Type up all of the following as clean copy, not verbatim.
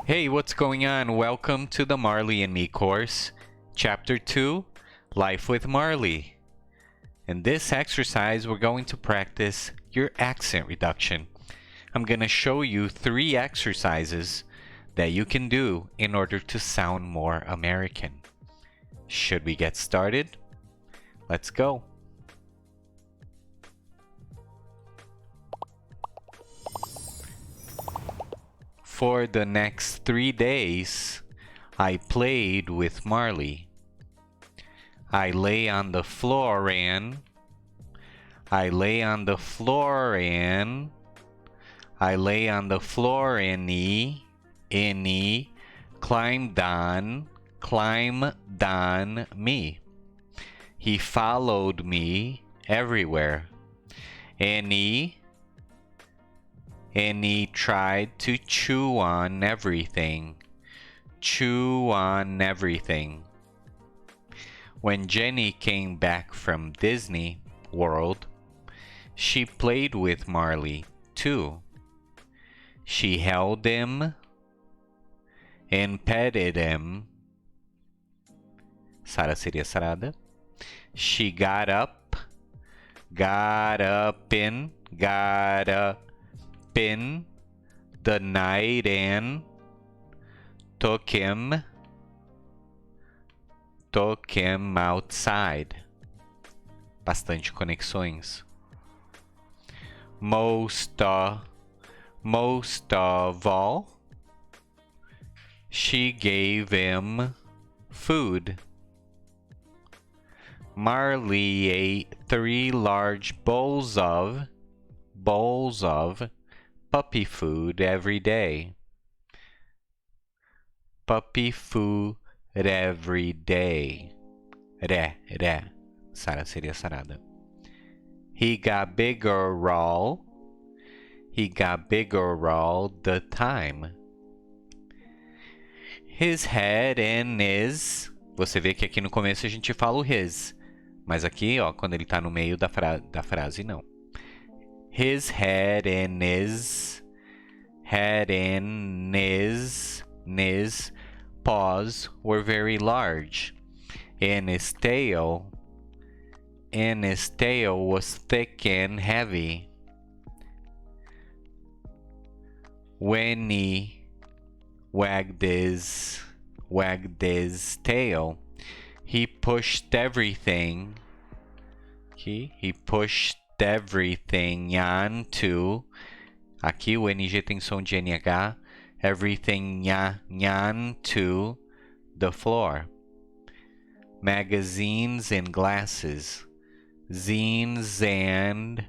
Hey, what's going on? Welcome to the Marley and Me course, Chapter 2, Life with Marley. In this exercise, we're going to practice your accent reduction. I'm going to show you 3 exercises that you can do in order to sound more American. Should we get started? Let's go. For the next 3 days, I played with Marley. I lay on the floor and I lay on the floor and I lay on the floor and he climbed on me. He followed me everywhere. And he tried to chew on everything. Chew on everything. When Jenny came back from Disney World, she played with Marley too. She held him and petted him. Sara seria sarada. She got up in the night and took him outside. Bastante conexões. Most of all, she gave him food. Marley ate 3 large bowls of puppy food every day. Puppy food every day. Sara seria sarada. He got bigger all the time. His head and his... Você vê que aqui no começo a gente fala o his. Mas aqui, ó, quando ele tá no meio da frase, não. His head and his paws were very large, and his tail was thick and heavy. When he wagged his tail, he pushed everything. He pushed everything onto. Aqui o NG tem som de NH. Everything onto the floor. Magazines and glasses. Zines and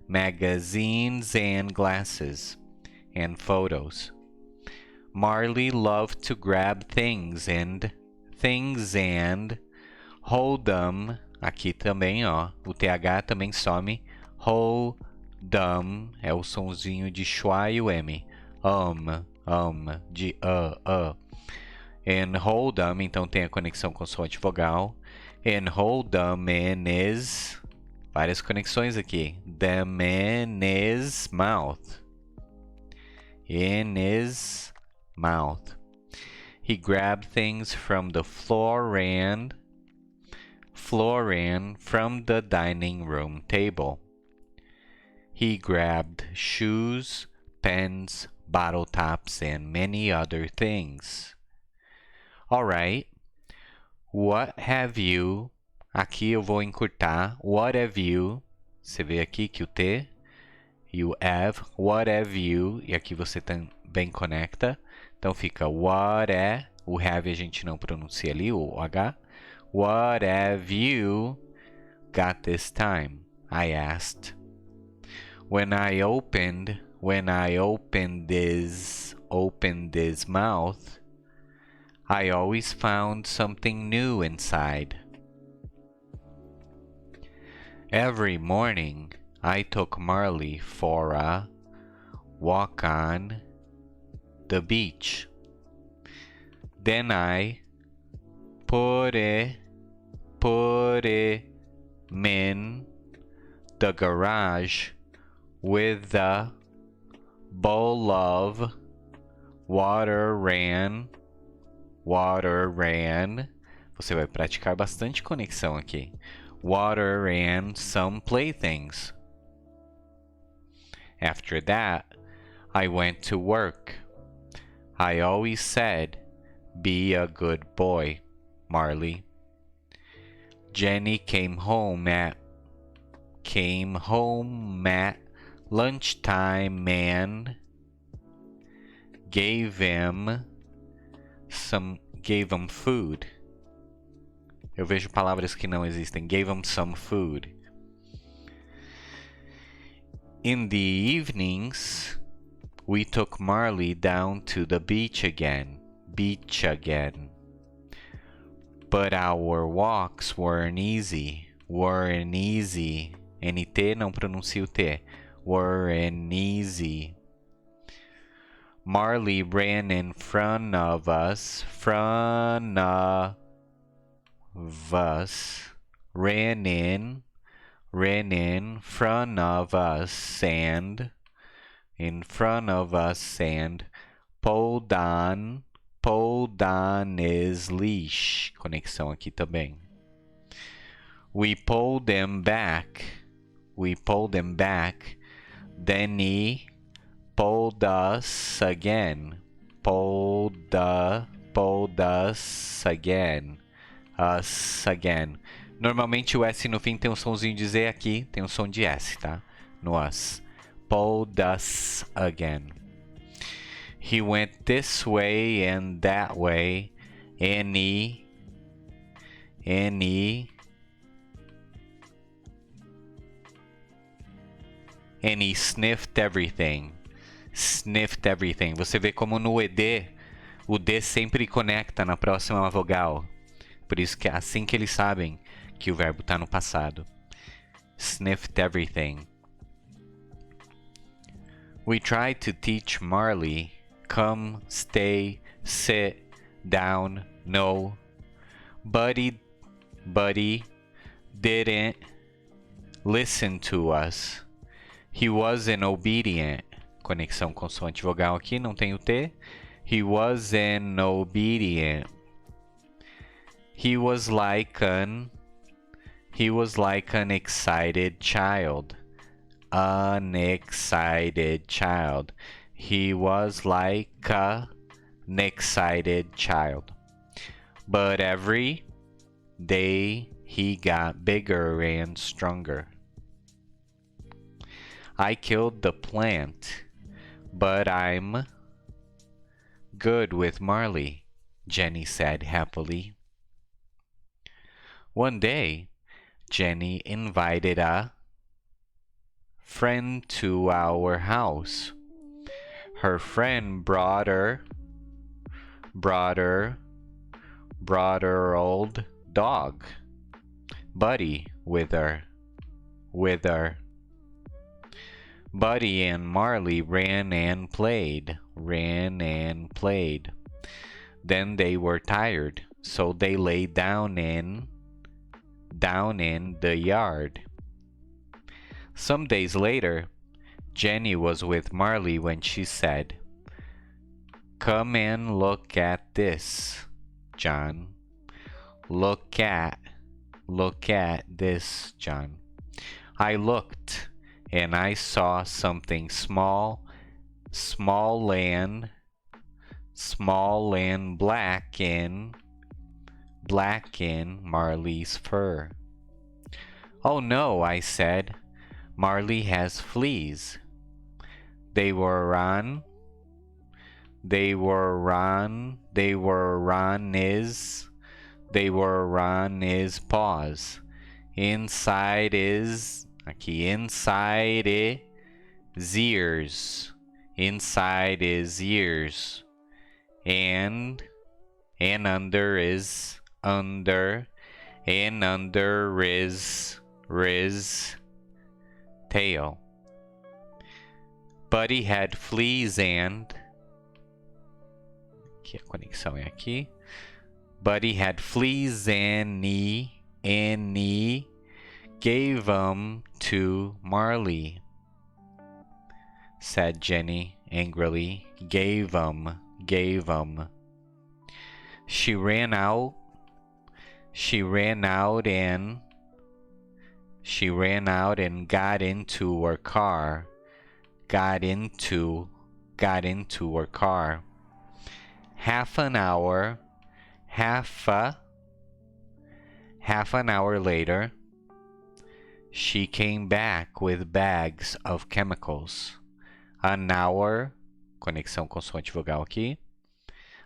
magazines and glasses. And photos. Marley loved to grab things and hold them. Aqui também, ó, o TH também some. Hold them é o sonzinho de schwa e o M. De And hold them, então tem a conexão consoante vogal. And hold them in his... Várias conexões aqui. Them in his mouth. In his mouth. He grabbed things from the floor and from the dining room table. He grabbed shoes, pens, bottle tops, and many other things. Alright. What have you... Aqui eu vou encurtar. What have you... Você vê aqui que o T e o have. What have you... E aqui você também conecta. Então fica what é... O have a gente não pronuncia ali, o H. What have you got this time? I asked. When I opened this mouth, I always found something new inside. Every morning, I took Marley for a walk on the beach. Then I put him in the garage with a bowl of Water ran. Water ran. Você vai praticar bastante conexão aqui. Water ran some playthings. After that, I went to work. I always said, be a good boy, Marley. Jenny came home at lunchtime and gave him food. Eu vejo palavras que não existem. Gave him some food. In the evenings, we took Marley down to the beach again. But our walks weren't easy. NT, não pronuncio T. Weren't easy. Marley ran in front of us. Ran in front of us and pulled on his leash. Conexão aqui também. We pulled them back. Then he pulled us again. Pulled us again. Us again. Normalmente o S no fim tem um somzinho de Z, aqui tem um som de S, tá? No us. Pulled us again. He went this way and that way, and he sniffed everything. Você vê como no ED, o D sempre conecta na próxima vogal. Por isso que é assim que eles sabem que o verbo está no passado. Sniffed everything. We tried to teach Marley, come, stay, sit, down, no. But he didn't listen to us. He wasn't obedient. Conexão consoante vogal aqui, não tem o T. He wasn't obedient. He was like an excited child. He was like an excited child. But every day he got bigger and stronger. I killed the plant, but I'm good with Marley, Jenny said happily. One day, Jenny invited a friend to our house. Her friend brought her old dog, Buddy, with her. Buddy and Marley ran and played. Then they were tired, so they lay down in the yard. Some days later, Jenny was with Marley when she said, "Come and look at this, John. Look at this, John." I looked, and I saw something small and black in Marley's fur. "Oh no," I said. "Marley has fleas. They were on his paws. Inside his ears. And under his tail. Buddy had fleas and..." Aqui a conexão é aqui. "Buddy had fleas and he gave them to Marley," said Jenny angrily. Gave them gave 'em. She ran out and got into her car. Got into her car. Half an hour later, she came back with bags of chemicals. An hour, conexão consoante vogal aqui.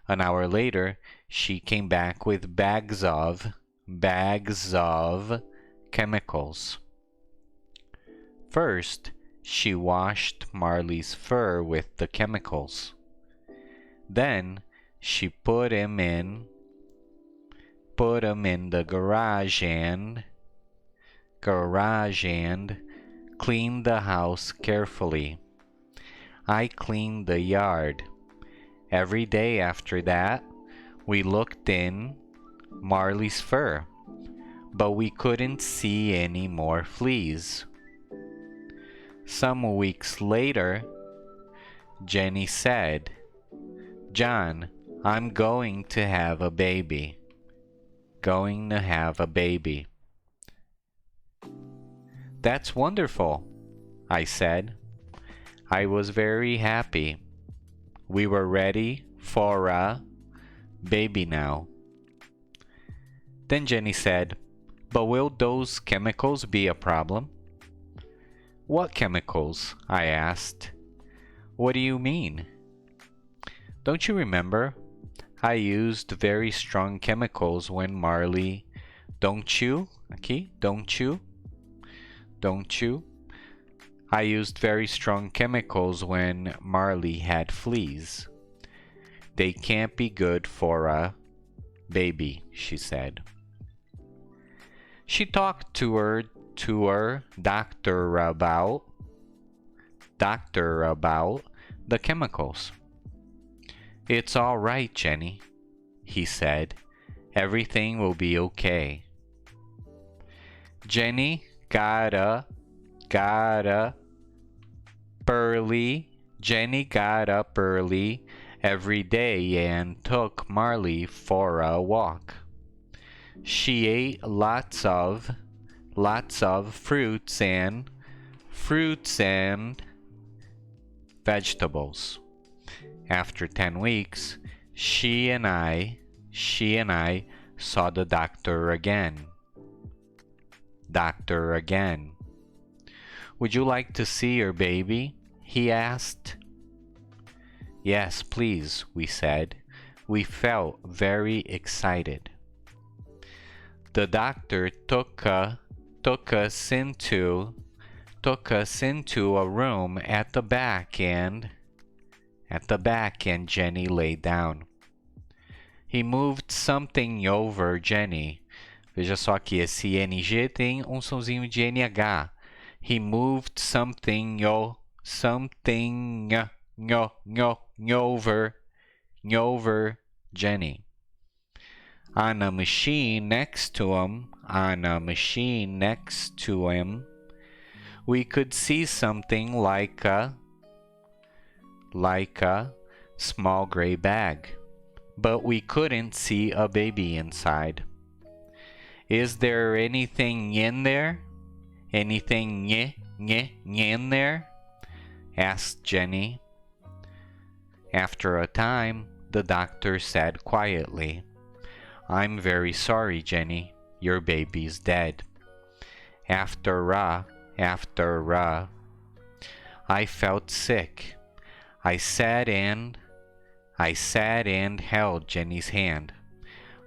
An hour later, she came back with bags of chemicals. First, she washed Marley's fur with the chemicals. Then, she put him in the garage and cleaned the house carefully. I cleaned the yard. Every day after that, we looked in Marley's fur, but we couldn't see any more fleas. Some weeks later, Jenny said, "John, I'm going to have a baby. Going to have a baby." "That's wonderful," I said. I was very happy. We were ready for a baby now. Then Jenny said, "But will those chemicals be a problem?" "What chemicals?" I asked. "What do you mean?" "Don't you remember? I used very strong chemicals when Marley... Don't you? Aqui, don't you? Don't you? I used very strong chemicals when Marley had fleas. They can't be good for a baby," she said. She talked to her doctor about the chemicals. "It's all right, Jenny," he said. "Everything will be okay." Jenny got up early every day and took Marley for a walk. She ate lots of fruits and vegetables. After 10 weeks, she and I saw the doctor again. "Would you like to see your baby?" he asked. "Yes, please," we said. We felt very excited. The doctor took us into a room at the back and Jenny lay down. He moved something over Jenny. Veja só que esse NG tem sonzinho de NH. He moved something over Jenny. On a machine next to him, we could see something like a small gray bag, but we couldn't see a baby inside. "Is there anything in there? Anything in there?" asked Jenny. After a time, the doctor said quietly, "I'm very sorry, Jenny. Your baby's dead." After I felt sick. I sat and held Jenny's hand.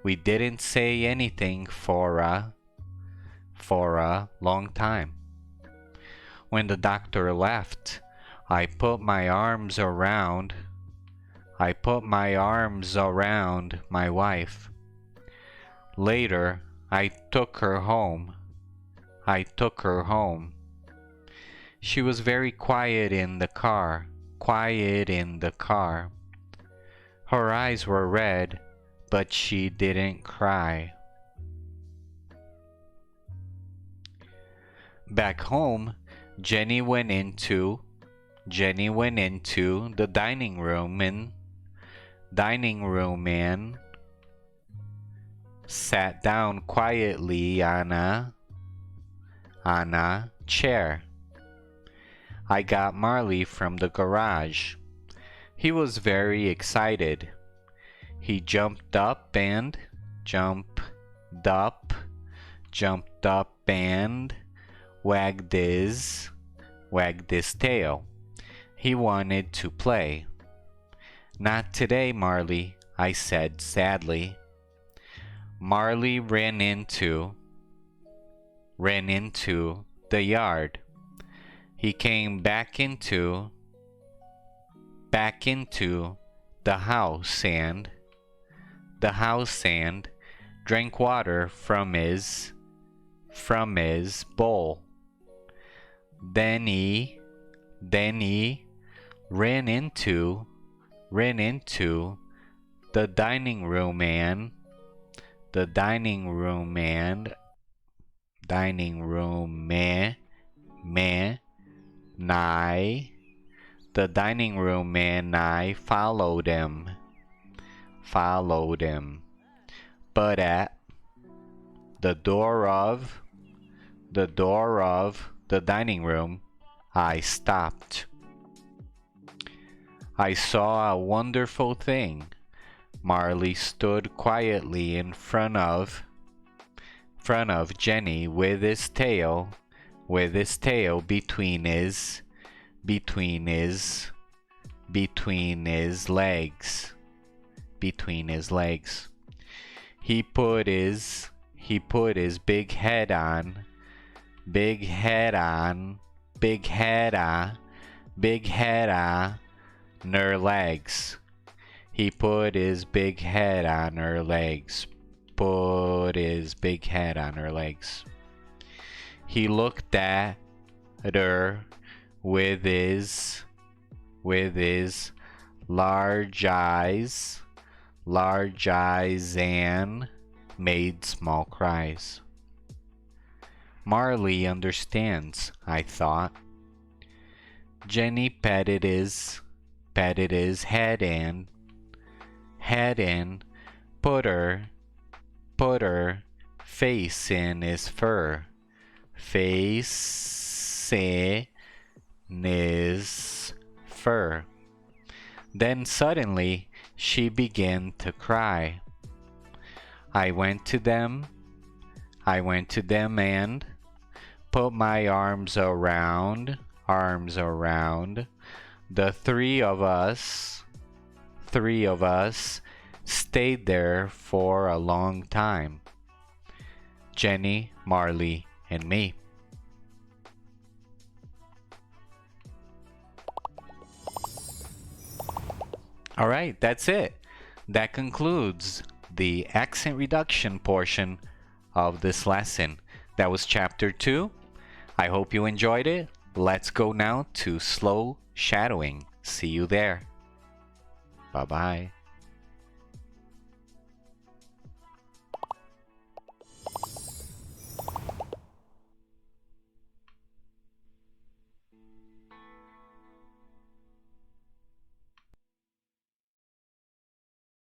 We didn't say anything for a long time. When the doctor left, I put my arms around my wife. Later, I took her home. She was very quiet in the car. Her eyes were red, but she didn't cry. Back home, Jenny went into the dining room dining room man sat down quietly on a chair. I got Marley from the garage. He was very excited. He jumped up and wagged his tail. He wanted to play. Not today, Marley, I said sadly. Marley ran into the yard. He came back into the house and drank water from his bowl. Then he ran into the dining room man and I followed him. But at the door of the dining room, I stopped. I saw a wonderful thing. Marley stood quietly in front of Jenny with his tail between his legs. He put his big head on her legs. He put his big head on her legs. He looked at her with his large eyes and made small cries. Marley understands, I thought. Jenny patted his head and put her face in his fur. Then suddenly she began to cry. I went to them and put my arms around the three of us stayed there for a long time. Jenny, Marley, and me. All right, that's it. That concludes the accent reduction portion of this lesson. That was chapter 2. I hope you enjoyed it. Let's go now to slow shadowing. See you there. Bye-bye.